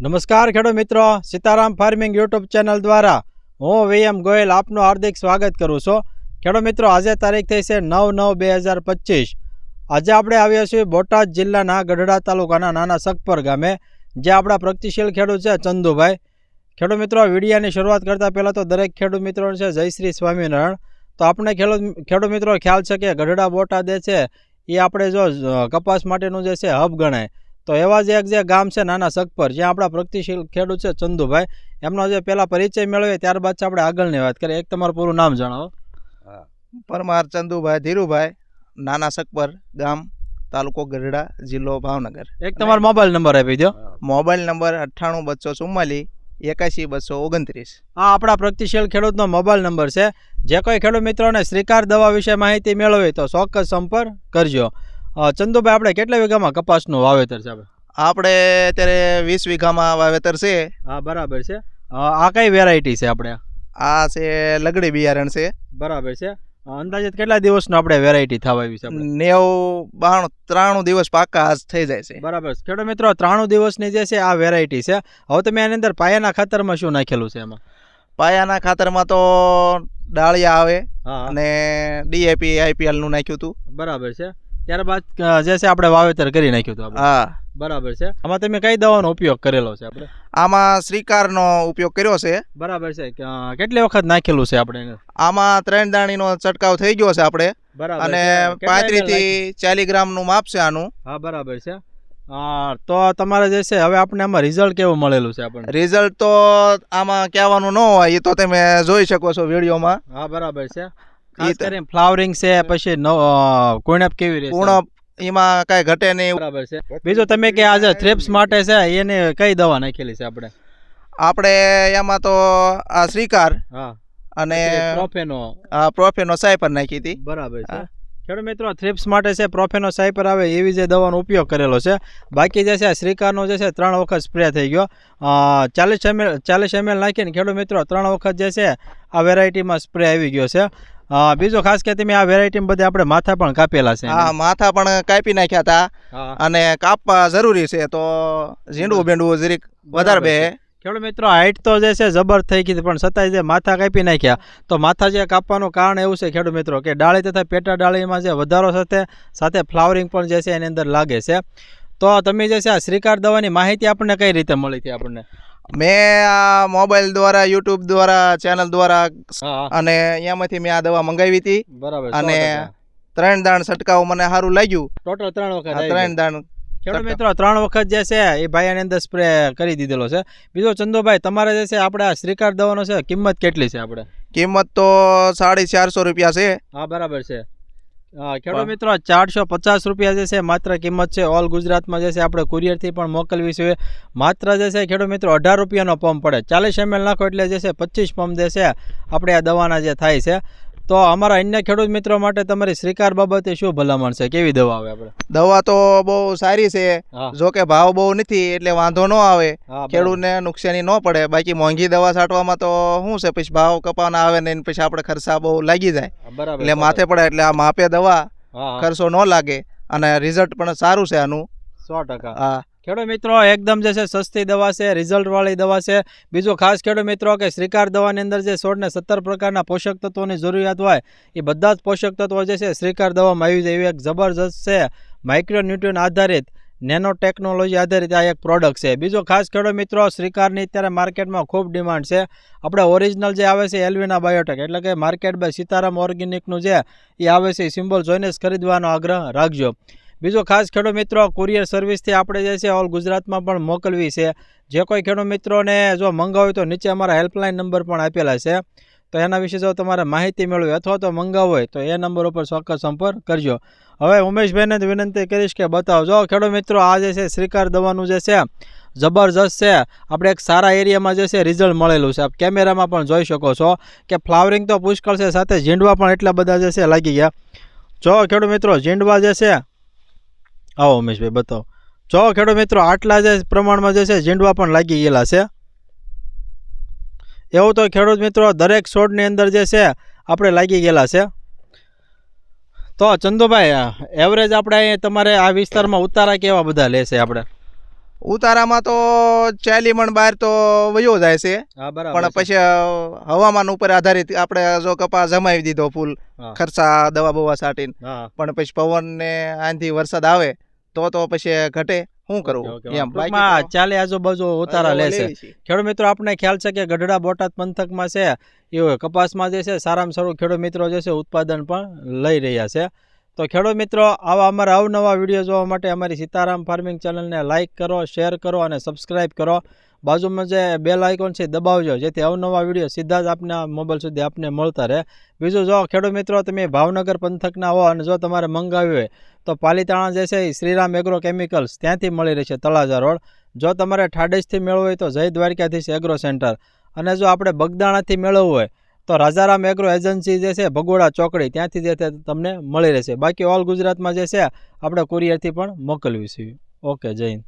નમસ્કાર ખેડૂત મિત્રો, સીતારામ ફાર્મિંગ યુટ્યુબ ચેનલ દ્વારા હું VM ગોયલ આપનું હાર્દિક સ્વાગત કરું છું। ખેડૂત મિત્રો, આજે તારીખ થઈ છે 9/9/2025। આજે આપણે આવ્યા છીએ બોટાદ જિલ્લાના ગઢડા તાલુકાના નાના સકપર ગામે, જે આપણા પ્રગતિશીલ ખેડૂત છે ચંદુભાઈ। ખેડૂત મિત્રો, વિડીયાની શરૂઆત કરતાં પહેલાં તો દરેક ખેડૂત મિત્રોને છે જય શ્રી સ્વામિનારાયણ। તો આપણે ખેડૂત મિત્રો ખ્યાલ છે કે ગઢડા બોટાદ છે એ આપણે જો કપાસ માટેનું જે છે હબ ગણાય, તો એવા જ એક જે ગામ છે નાના સકપર, જ્યાં આપણા પ્રગતિશીલ ખેડૂત છે ચંદુભાઈ, એમનો જે પહેલાં પરિચય મેળવીએ ત્યારબાદ છે આપણે આગળની વાત કરીએ। એક તમારું પૂરું નામ જણાવો। પરમાર ચંદુભાઈ ધીરુભાઈ, નાના સકપર ગામ, તાલુકો ગઢડા, જિલ્લો ભાવનગર। એક તમારો મોબાઈલ નંબર આપી દો। Mobile number 98 244 81 229। આ આપણા પ્રગતિશીલ ખેડૂતનો મોબાઈલ નંબર છે। જે કોઈ ખેડૂત મિત્રોને શ્રીકાર દવા વિશે માહિતી મેળવી તો ચોક્કસ સંપર્ક કરજો। ચંદુભાઈ, આપણે કેટલા વીઘામાં કપાસનું વાવેતર છે? આપણે અત્યારે 20 વીઘામાં વાવેતર છે। હા, બરાબર છે। આ કઈ વેરાયટી છે આપણે? આ છે લગડી બિયારણ છે। બરાબર છે। અંદાજિત કેટલા દિવસનો આપણે વેરાયટી થવા આવી છે? 93 દિવસ પાકા આજ થઈ જાય છે। બરાબર। ખેડૂત મિત્રો, 93 દિવસની જે છે આ વેરાયટી છે। હવે તમે આની અંદર પાયાના ખાતરમાં શું નાખેલું છે? એમાં પાયાના ખાતરમાં તો ડાળિયા આવે અને DAP IPL નું નાખ્યું હતું। બરાબર છે। ત્યારબાદ જે છે આપણે વાવેતર કરી નાખ્યું હતું। હા, બરાબર છે। આમાં તમે કઈ દવાનો ઉપયોગ કરેલો છે? આપણે આમાં શ્રીકારનો ઉપયોગ કર્યો છે। બરાબર છે। કેટલી વખત નાખેલું છે આપણે? આમાં 3 દાણીનો છંટકાવ થઈ ગયો છે આપણે, અને 35 થી 40 ગ્રામનું માપ છે આનું। હા, બરાબર છે। તો તમારે જે છે હવે આપણે આમાં રિઝલ્ટ કેવું મળેલું છે? આપણને રિઝલ્ટ તો આમાં કહેવાનું ન હોય, એ તો તમે જોઈ શકો છો વિડીયોમાં। હા, બરાબર છે। ખાસ કરીને ફ્લાવરિંગ છે, પછી કુણપ કેવી રહે? કુણપ એમાં કઈ ઘટે નહીં। બરાબર છે। બીજું તમે કે આજે થ્રિપ્સ માટે છે એને કઈ દવા નાખેલી છે આપણે? આપણે એમાં તો આ શ્રીકાર અને પ્રોફેનો સાયપર નાખી હતી। બરાબર છે। ખેડૂત મિત્રો, થ્રિપ્સ માટે છે પ્રોફેનો સાયપર આવે એવી જે દવાનો ઉપયોગ કરેલો છે। બાકી જે છે શ્રીકારનો જે છે 3 વખત સ્પ્રે થઈ ગયો। 40 ml નાખીને ખેડૂત મિત્રો 3 વખત જે છે આ વેરાયટીમાં સ્પ્રે આવી ગયો છે। બીજો ખાસ કે તમે આ વેરાયટીમાં બધે આપણે માથા પણ કાપેલા છે। હા, માથા પણ કાપી નાખ્યા હતા, અને કાપવા જરૂરી છે તો ઝીંડવું બેંડવું જરીક વધારે બે। ખેડૂત મિત્રો, હાઈટ તો જે છે જબર થઈ ગઈ, પણ છતાંય જે માથા કાપી નાખ્યા, તો માથા જે કાપવાનું કારણ એવું છે ખેડૂત મિત્રો કે ડાળી તથા પેટા ડાળીમાં જે વધારો સાથે ફ્લાવરિંગ પણ જે છે એની અંદર લાગે છે। તો તમે જે છે આ શ્રીકાર દવાની માહિતી આપણને કઈ રીતે મળી હતી? આપણને મેં આ મોબાઈલ દ્વારા, યુટ્યુબ દ્વારા, ચેનલ દ્વારા અને અહીંયામાંથી મેં આ દવા મંગાવી હતી। બરાબર। અને 3 દાણ છંટકાવ મને સારું લાગ્યું। ટોટલ 3 વખત? 3 દાણ ખેડૂત મિત્રો 3 વખત જે છે એ ભાઈ આની અંદર સ્પ્રે કરી દીધેલો છે। બીજો ચંદુભાઈ, તમારે જે છે આપણે આ શ્રીકાર દવાનો છે કિંમત કેટલી છે? આપણે કિંમત તો 450 રૂપિયા છે। હા, બરાબર છે। ખેડૂત મિત્રો, 450 રૂપિયા જે છે માત્ર કિંમત છે। ઓલ ગુજરાતમાં જે છે આપણે કુરિયરથી પણ મોકલવી છે। માત્ર જે છે ખેડૂત મિત્રો 18 રૂપિયાનો પંપ પડે। 40 ml નાખો એટલે જે છે 25 પંપ જે છે આપણે આ દવાના જે થાય છે। તો અમારા અન્ય ખેડૂત મિત્રો માટે તમારી શ્રીકાર બાબતે શું ભલામણ છે? કેવી દવા આવે? આપણે દવા તો બહુ સારી છે, જો કે ભાવ બહુ નથી એટલે વાંધો ન આવે, ખેડૂતને નુકસાની ન પડે। બાકી મોંઘી દવા છાંટવામાં તો શું છે, પછી ભાવ કપાના આવે ને પછી આપણે ખર્ચા બહુ લાગી જાય, એટલે માથે પડે। એટલે આ માપે દવા, ખર્ચો ન લાગે અને રિઝલ્ટ પણ સારું છે આનું 100%। હા, ખેડૂત મિત્રો એકદમ જે છે સસ્તી દવા છે, રિઝલ્ટ વાળી દવા છે। બીજું ખાસ ખેડૂત મિત્રો કે શ્રીકાર દવાની અંદર જે 16 ને 17 પ્રકારના પોષક તત્વોની જરૂરિયાત હોય એ બધા જ પોષક તત્વો જે છે શ્રીકાર દવામાં આવી જાય એવી એક જબરજસ્ત છે માઇક્રોન્યુટ્રિયન આધારિત, નેનો ટેકનોલોજી આધારિત આ એક પ્રોડક્ટ છે। બીજો ખાસ ખેડૂત મિત્રો, શ્રીકારની અત્યારે માર્કેટમાં ખૂબ ડિમાન્ડ છે। આપણે ઓરિજિનલ જે આવે છે એલ્વિના બાયોટેક, એટલે કે માર્કેટ બાય સીતારામ ઓર્ગેનિકનું જે એ આવે છે એ સિમ્બોલ જોઈને જ ખરીદવાનો આગ્રહ રાખજો। બીજો ખાસ ખેડૂત મિત્રો, કુરિયર સર્વિસથી આપણે જે છે ઓલ ગુજરાતમાં પણ મોકલવી છે। જે કોઈ ખેડૂત મિત્રોને જો મંગાવવું તો નીચે અમારા હેલ્પલાઇન નંબર પણ આપેલા છે, તો એના વિશે જો તમારે માહિતી મેળવી અથવા તો મંગાવવું હોય તો એ નંબર ઉપર ચોક્કસ સંપર્ક કરજો। હવે ઉમેશભાઈને વિનંતી કરીશ કે બતાવજો ખેડૂત મિત્રો, આ જે છે શ્રીકાર દવાનું જે છે જબરજસ્ત છે। આપણે એક સારા એરિયામાં જે છે રિઝલ્ટ મળેલું છે। આપ કેમેરામાં પણ જોઈ શકો છો કે ફ્લાવરિંગ તો પુષ્કળ છે, સાથે ઝીંડવા પણ એટલા બધા જે છે લાગી ગયા। જો ખેડૂત મિત્રો, ઝીંડવા જે છે, આવો ઉમેશભાઈ બતાવો। જો ખેડૂત મિત્રો, આટલા જે પ્રમાણમાં જે છે ઝીંડવા પણ લાગી ગયેલા છે। એવું તો ખેડૂત મિત્રો દરેક છોડની અંદર જે છે આપણે લાગી ગયેલા છે। તો ચંદુભાઈ, એવરેજ આપણે તમારે આ વિસ્તારમાં ઉતારા કેવા બધા લેશે? આપણે ઉતારામાં તો 40 મણ બહાર તો વયો જાય છે, હા બરાબર પણ પછી હવામાન ઉપર આધારિત આપણે જો કપા જમાવી દીધો ફૂલ હા. ખર્ચા દવા બવા છાંટીને, હા પણ પછી પવન ને આંધી વરસાદ આવે તો પછી ઘટે, શું કરવું એમ. ટૂંકમાં ચાલે આજુબાજુ ઉતારા લેશે. ખેડૂત મિત્રો આપણે ખ્યાલ છે કે ગઢડા બોટાદ પંથકમાં છે એ કપાસમાં જે છે સારામાં સારું ખેડૂત મિત્રો જે છે ઉત્પાદન પણ લઈ રહ્યા છે. તો ખેડૂત મિત્રો આવા અમારા અવનવા વિડીયો જોવા માટે અમારી સીતારામ ફાર્મિંગ ચેનલને લાઇક કરો, શેર કરો અને સબસ્ક્રાઈબ કરો. બાજુમાં જે બેલ આઇકોન છે દબાવજો, જેથી અવનવા વિડીયો સીધા જ આપના મોબાઈલ સુધી આપને મળતા રહે. બીજું, જો ખેડૂત મિત્રો તમે ભાવનગર પંથકના હો અને જો તમારે મંગાવ્યું હોય તો પાલીતાણા જે છે એ શ્રીરામ એગ્રો કેમિકલ્સ ત્યાંથી મળી રહેશે, તળાજા રોડ. જો તમારે ઠાડેજથી મેળવવું હોય તો જય દ્વારકાધીશ એગ્રો સેન્ટર, અને જો આપણે બગદાણાથી મેળવવું હોય તો રાજારામ એગ્રો એજન્સી જે છે ભગોડા ચોકડી ત્યાંથી જે તમને મળી રહેશે. બાકી ઓલ ગુજરાતમાં જે છે આપણે કુરિયરથી પણ મોકલવી છે. ઓકે, જય હિન્દ.